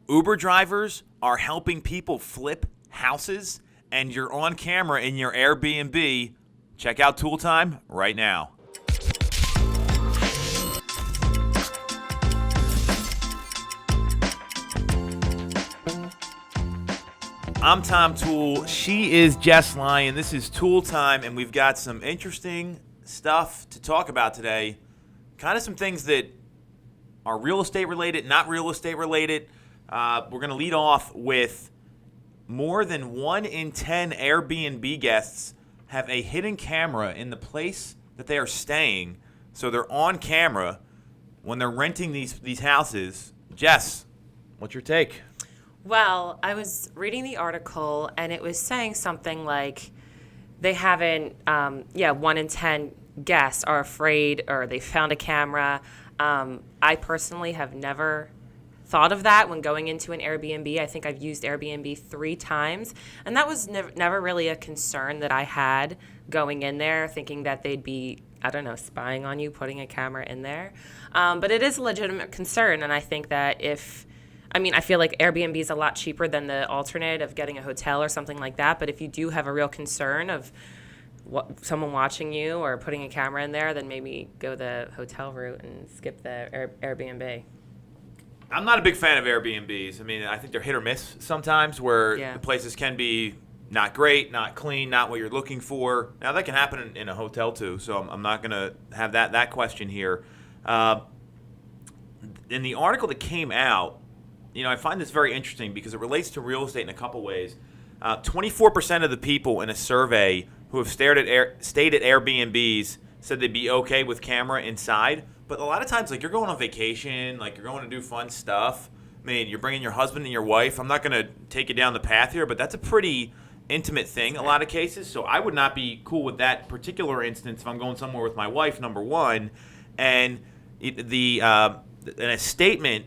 Uber drivers are helping people flip houses, and you're on camera in your Airbnb. Check out Toole Time right now. I'm Tom Toole. She is Jess Lion. This is Toole Time, and we've got some interesting stuff to talk about today. Kind of some things that are real estate related, not real estate related. We're going to lead off with more than 1 in 10 Airbnb guests have a hidden camera in the place that they are staying. So they're on camera when they're renting these houses. Jess, what's your take? Well, I was reading the article, and it was saying something like they haven't, 1 in 10 guests are afraid or they found a camera. I personally have never thought of that when going into an Airbnb. I think I've used Airbnb 3 times, and that was never really a concern that I had going in there, thinking that they'd be, spying on you, putting a camera in there. But it is a legitimate concern, and I think that I feel like Airbnb is a lot cheaper than the alternate of getting a hotel or something like that. But if you do have a real concern of someone watching you or putting a camera in there, then maybe go the hotel route and skip the Airbnb. I'm not a big fan of Airbnbs. I think they're hit or miss sometimes where the places can be not great, not clean, not what you're looking for. Now, that can happen in a hotel too, so I'm not going to have that question here. In the article that came out, I find this very interesting because it relates to real estate in a couple ways. 24% of the people in a survey who have stayed at Airbnbs said they'd be okay with camera inside. But a lot of times, you're going on vacation, you're going to do fun stuff. You're bringing your husband and your wife. I'm not going to take you down the path here, but that's a pretty intimate thing in a lot of cases. So I would not be cool with that particular instance if I'm going somewhere with my wife, number one. And in a statement,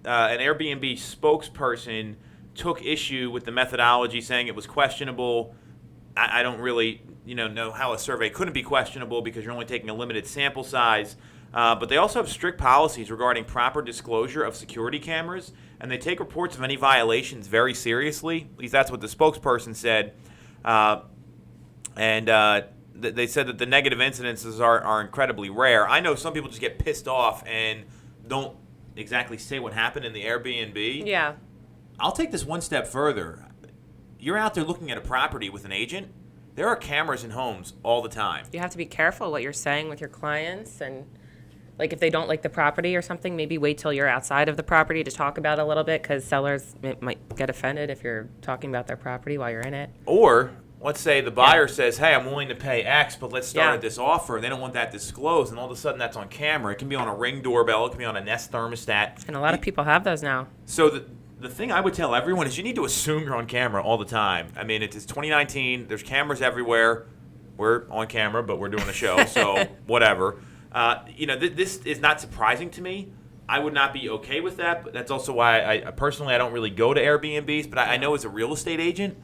an Airbnb spokesperson took issue with the methodology, saying it was questionable. I don't really, know how a survey couldn't be questionable because you're only taking a limited sample size. But they also have strict policies regarding proper disclosure of security cameras, and they take reports of any violations very seriously. At least that's what the spokesperson said. They said that the negative incidences are incredibly rare. I know some people just get pissed off and don't exactly say what happened in the Airbnb. Yeah. I'll take this one step further. You're out there looking at a property with an agent. There are cameras in homes all the time. You have to be careful what you're saying with your clients, and if they don't like the property or something, maybe wait till you're outside of the property to talk about it a little bit, because sellers might get offended if you're talking about their property while you're in it. Or let's say the buyer says, hey, I'm willing to pay X, but let's start at this offer. They don't want that disclosed, and all of a sudden that's on camera. It can be on a Ring doorbell. It can be on a Nest thermostat. And a lot of people have those now. So the thing I would tell everyone is you need to assume you're on camera all the time. It's 2019. There's cameras everywhere. We're on camera, but we're doing a show, so whatever. This is not surprising to me. I would not be okay with that, but that's also why I personally don't really go to Airbnbs. But I know as a real estate agent,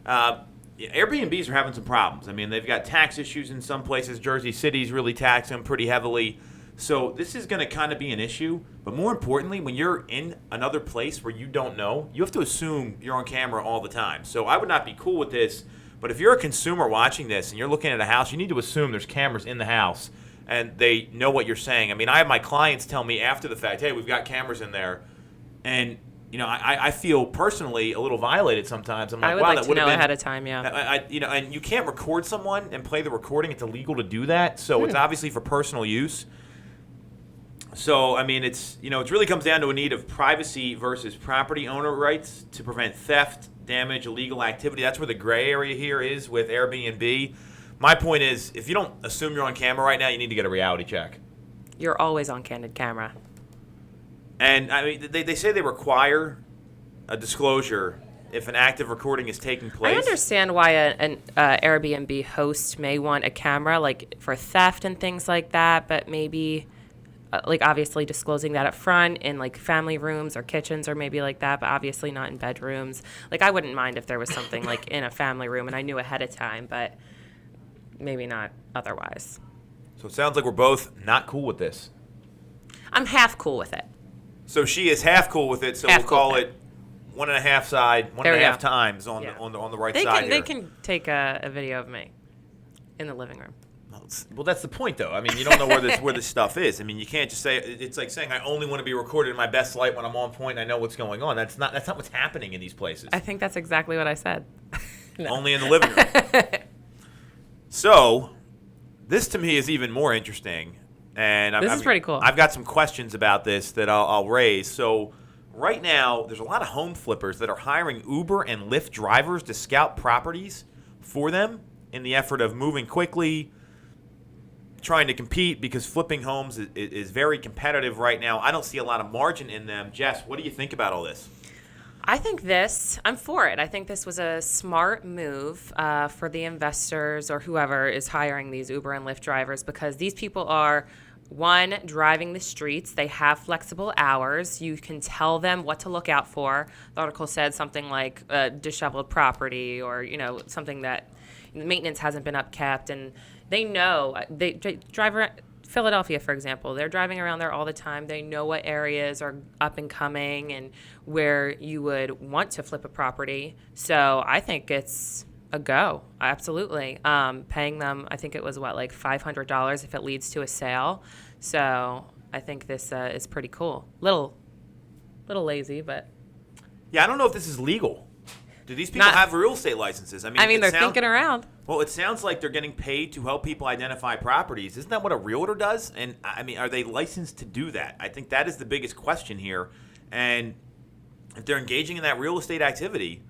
Airbnbs are having some problems. They've got tax issues in some places. Jersey City's really taxed them pretty heavily. So this is going to kind of be an issue. But more importantly, when you're in another place where you don't know, you have to assume you're on camera all the time. So I would not be cool with this. But if you're a consumer watching this and you're looking at a house, you need to assume there's cameras in the house and they know what you're saying. I have my clients tell me after the fact, hey, we've got cameras in there. And I feel personally a little violated sometimes. I'm like, I would like to know ahead of time, yeah. And you can't record someone and play the recording. It's illegal to do that. So it's obviously for personal use. So, it's, it really comes down to a need of privacy versus property owner rights to prevent theft, damage, illegal activity. That's where the gray area here is with Airbnb. My point is, if you don't assume you're on camera right now, you need to get a reality check. You're always on candid camera. And, they say they require a disclosure if an active recording is taking place. I understand why an Airbnb host may want a camera, for theft and things like that, but maybe... obviously disclosing that up front in family rooms or kitchens or maybe like that, but obviously not in bedrooms. I wouldn't mind if there was something in a family room and I knew ahead of time, but maybe not otherwise. So it sounds like we're both not cool with this. I'm half cool with it. So she is half cool with it, so we'll call it one and a half side, one There and we a half go. times on Yeah. on the right They side can here. they can take a video of me in the living room. Well, that's the point, though. I mean, you don't know where this stuff is. I mean, you can't just say it's like saying I only want to be recorded in my best light when I'm on point. And I know what's going on. That's not what's happening in these places. I think that's exactly what I said. No. Only in the living room. So, this to me is even more interesting, and This is pretty cool. I've got some questions about this that I'll raise. So, right now, there's a lot of home flippers that are hiring Uber and Lyft drivers to scout properties for them in the effort of moving quickly, trying to compete because flipping homes is very competitive right now. I don't see a lot of margin in them. Jess, what do you think about all this? I think I'm for it. I think this was a smart move for the investors or whoever is hiring these Uber and Lyft drivers, because these people are, one, driving the streets. They have flexible hours. You can tell them what to look out for. The article said something like disheveled property, or something that maintenance hasn't been upkept, and they know. They drive around Philadelphia, for example. They're driving around there all the time. They know what areas are up and coming and where you would want to flip a property. So I think it's a go. Absolutely. Paying them, I think it was like $500 if it leads to a sale. So I think this is pretty cool. Little lazy, but Yeah, I don't know if this is legal. Do these people have real estate licenses? I mean they're thinking around. Well, it sounds like they're getting paid to help people identify properties. Isn't that what a realtor does? And I mean, are they licensed to do that? I think that is the biggest question here. And if they're engaging in that real estate activity,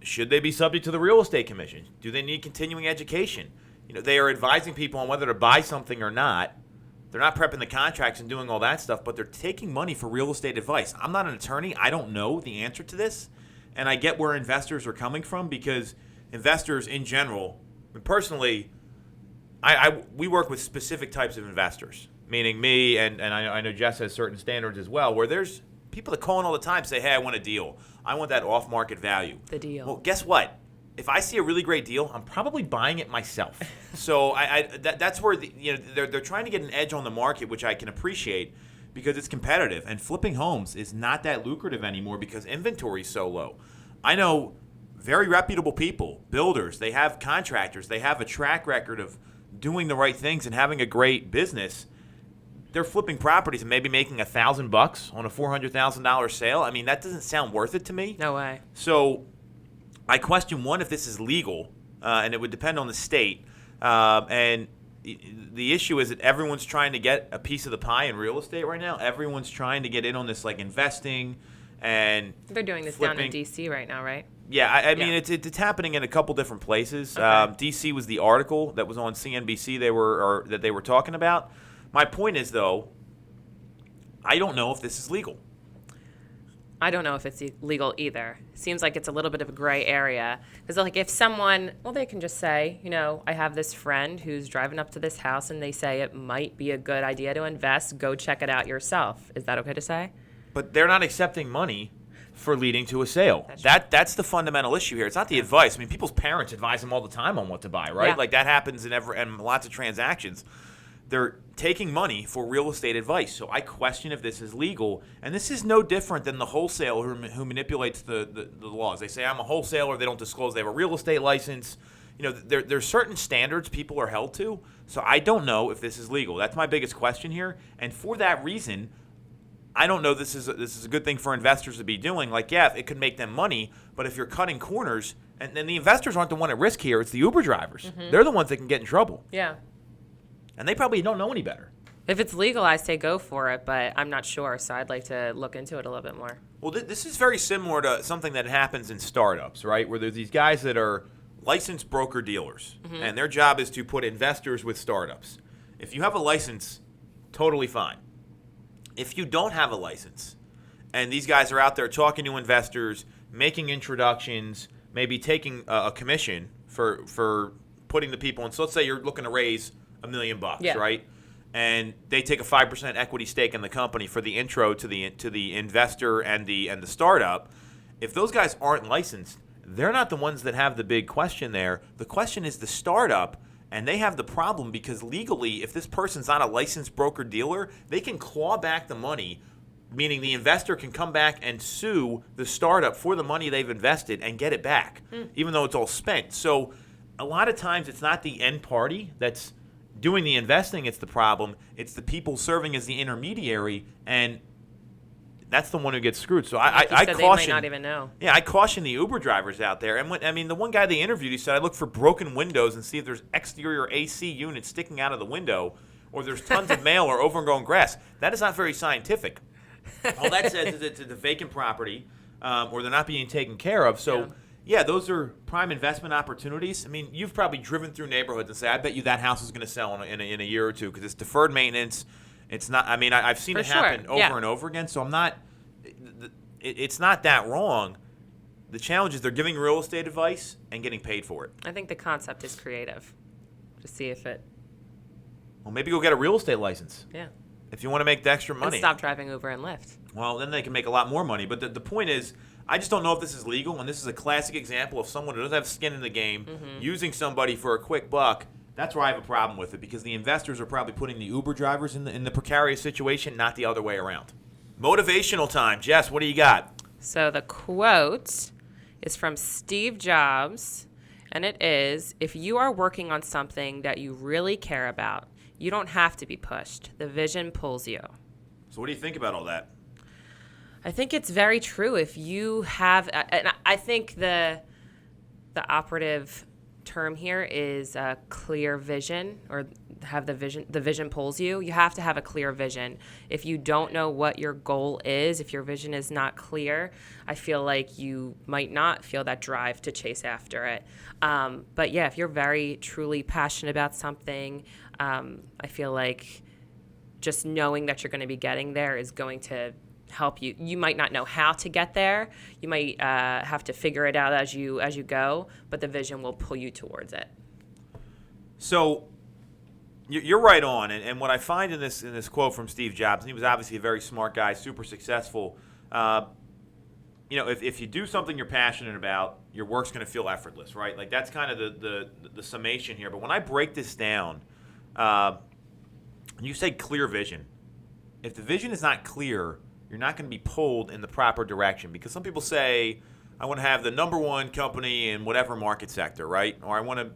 should they be subject to the real estate commission? Do they need continuing education? They are advising people on whether to buy something or not. They're not prepping the contracts and doing all that stuff, but they're taking money for real estate advice. I'm not an attorney. I don't know the answer to this. And I get where investors are coming from, because investors in general, and personally, we work with specific types of investors, meaning me, and I know Jess has certain standards as well, where there's people that call in all the time say, hey, I want a deal. I want that off-market value. The deal. Well, guess what? If I see a really great deal, I'm probably buying it myself. So that's where they're trying to get an edge on the market, which I can appreciate, because it's competitive, and flipping homes is not that lucrative anymore because inventory is so low. I know very reputable people, builders, they have contractors, they have a track record of doing the right things and having a great business. They're flipping properties and maybe making $1,000 on a $400,000 sale. I mean, that doesn't sound worth it to me. No way. So I question, one, if this is legal, and it would depend on the state. And the issue is that everyone's trying to get a piece of the pie in real estate right now. Everyone's trying to get in on this, like investing and they're doing this flipping. down in D.C. right now, right? Yeah, I mean, it's happening in a couple different places. Okay. D.C. was the article that was on CNBC that they were talking about. My point is, though, I don't know if this is legal. I don't know if it's legal either. Seems like it's a little bit of a gray area. Because, like, if someone, they can just say, I have this friend who's driving up to this house and they say it might be a good idea to invest. Go check it out yourself. Is that okay to say? But they're not accepting money for leading to a sale. That's That's the fundamental issue here. It's not the advice. I mean, people's parents advise them all the time on what to buy, right? Yeah. Like that happens in lots of transactions. They're taking money for real estate advice. So I question if this is legal. And this is no different than the wholesaler who manipulates the laws. They say, I'm a wholesaler. They don't disclose they have a real estate license. There's certain standards people are held to. So I don't know if this is legal. That's my biggest question here. And for that reason, I don't know this is a good thing for investors to be doing. Like, yeah, it could make them money. But if you're cutting corners, and the investors aren't the one at risk here. It's the Uber drivers. Mm-hmm. They're the ones that can get in trouble. Yeah. And they probably don't know any better. If it's legal, I say go for it, but I'm not sure, so I'd like to look into it a little bit more. Well, this is very similar to something that happens in startups, right? Where there's these guys that are licensed broker-dealers, mm-hmm. and their job is to put investors with startups. If you have a license, totally fine. If you don't have a license, and these guys are out there talking to investors, making introductions, maybe taking a commission for putting the people in. So let's say you're looking to raise $1 million, yeah. right? And they take a 5% equity stake in the company for the intro to the investor and the startup. If those guys aren't licensed, they're not the ones that have the big question there. The question is the startup, and they have the problem because legally, if this person's not a licensed broker dealer, they can claw back the money meaning the investor can come back and sue the startup for the money they've invested and get it back, even though it's all spent. So a lot of times it's not the end party that's doing the investing, it's the problem. It's the people serving as the intermediary, and that's the one who gets screwed. So I caution. They might not even know. Yeah, I caution the Uber drivers out there. And the one guy they interviewed, he said, I look for broken windows and see if there's exterior AC units sticking out of the window, or there's tons of mail or overgrown grass. That is not very scientific. All that says is it's a vacant property, or they're not being taken care of. So. Yeah, those are prime investment opportunities. I mean, you've probably driven through neighborhoods and say, I bet you that house is going to sell in a year or two because it's deferred maintenance. It's not. I mean, I've seen it happen over and over again. So I'm not. It's not that wrong. The challenge is they're giving real estate advice and getting paid for it. I think the concept is creative. To see if it. Well, maybe go get a real estate license. Yeah. If you want to make the extra money. And stop driving Uber and Lyft. Well, then they can make a lot more money. But the point is, I just don't know if this is legal, and this is a classic example of someone who doesn't have skin in the game using somebody for a quick buck. That's where I have a problem with it, because the investors are probably putting the Uber drivers in the precarious situation, not the other way around. Motivational time. Jess, what do you got? So the quote is from Steve Jobs, and it is, if you are working on something that you really care about, you don't have to be pushed. The vision pulls you. So what do you think about all that? I think it's very true. If you have, and I think the operative term here is a clear vision, or have the vision pulls you. You have to have a clear vision. If you don't know what your goal is, if your vision is not clear, I feel like you might not feel that drive to chase after it. But yeah, if you're very truly passionate about something, I feel like just knowing that you're going to be getting there is going to help you. You might not know how to get there. You might have to figure it out as you go, but the vision will pull you towards it. So you're right on, and what I find in this quote from Steve Jobs, and he was obviously a very smart guy, super successful. If you do something you're passionate about, your work's going to feel effortless, right? Like that's kind of the summation here. But when I break this down, you say clear vision. If the vision is not clear, you're not going to be pulled in the proper direction, because some people say, I want to have the number one company in whatever market sector, right? Or I want to,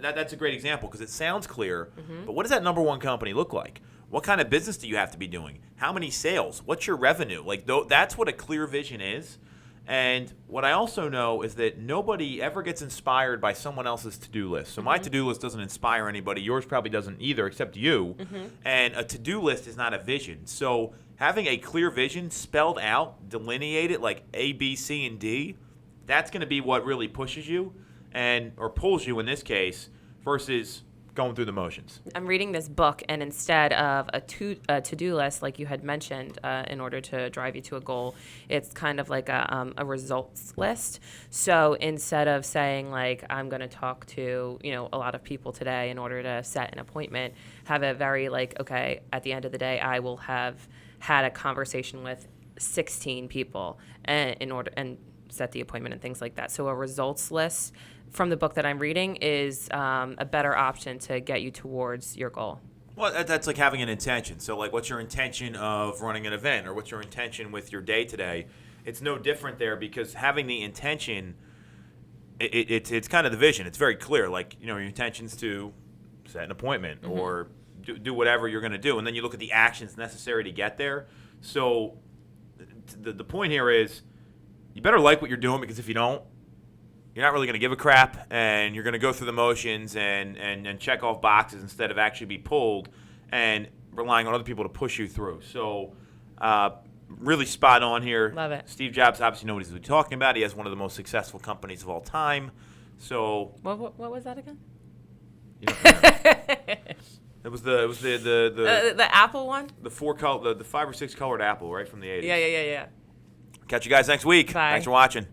that's a great example because it sounds clear, but what does that number one company look like? What kind of business do you have to be doing? How many sales? What's your revenue? Like, that's what a clear vision is. And what I also know is that nobody ever gets inspired by someone else's to-do list. So my to-do list doesn't inspire anybody. Yours probably doesn't either, except you. And a to-do list is not a vision. So having a clear vision spelled out, delineated like A, B, C, and D, that's going to be what really pushes you or pulls you in this case, versus going through the motions. I'm reading this book, and instead of a to-do list, like you had mentioned, in order to drive you to a goal, it's kind of like a results list. So instead of saying, like, I'm going to talk to, a lot of people today in order to set an appointment, have it very like, okay, at the end of the day, I will have had a conversation with 16 people and set the appointment and things like that. So a results list from the book that I'm reading is a better option to get you towards your goal. Well, that's like having an intention. So, like, what's your intention of running an event, or what's your intention with your day today? It's no different there, because having the intention, it's kind of the vision. It's very clear. Like, your intention's to set an appointment or do whatever you're going to do, and then you look at the actions necessary to get there. So, the point here is, you better like what you're doing, because if you don't, you're not really going to give a crap, and you're going to go through the motions and check off boxes instead of actually be pulled and relying on other people to push you through. So really spot on here. Love it. Steve Jobs obviously knows what he's talking about. He has one of the most successful companies of all time. So what was that again? You don't remember. It was the Apple one? The 5 or 6 colored apple, right, from the 80s. Yeah. Catch you guys next week. Bye. Thanks for watching.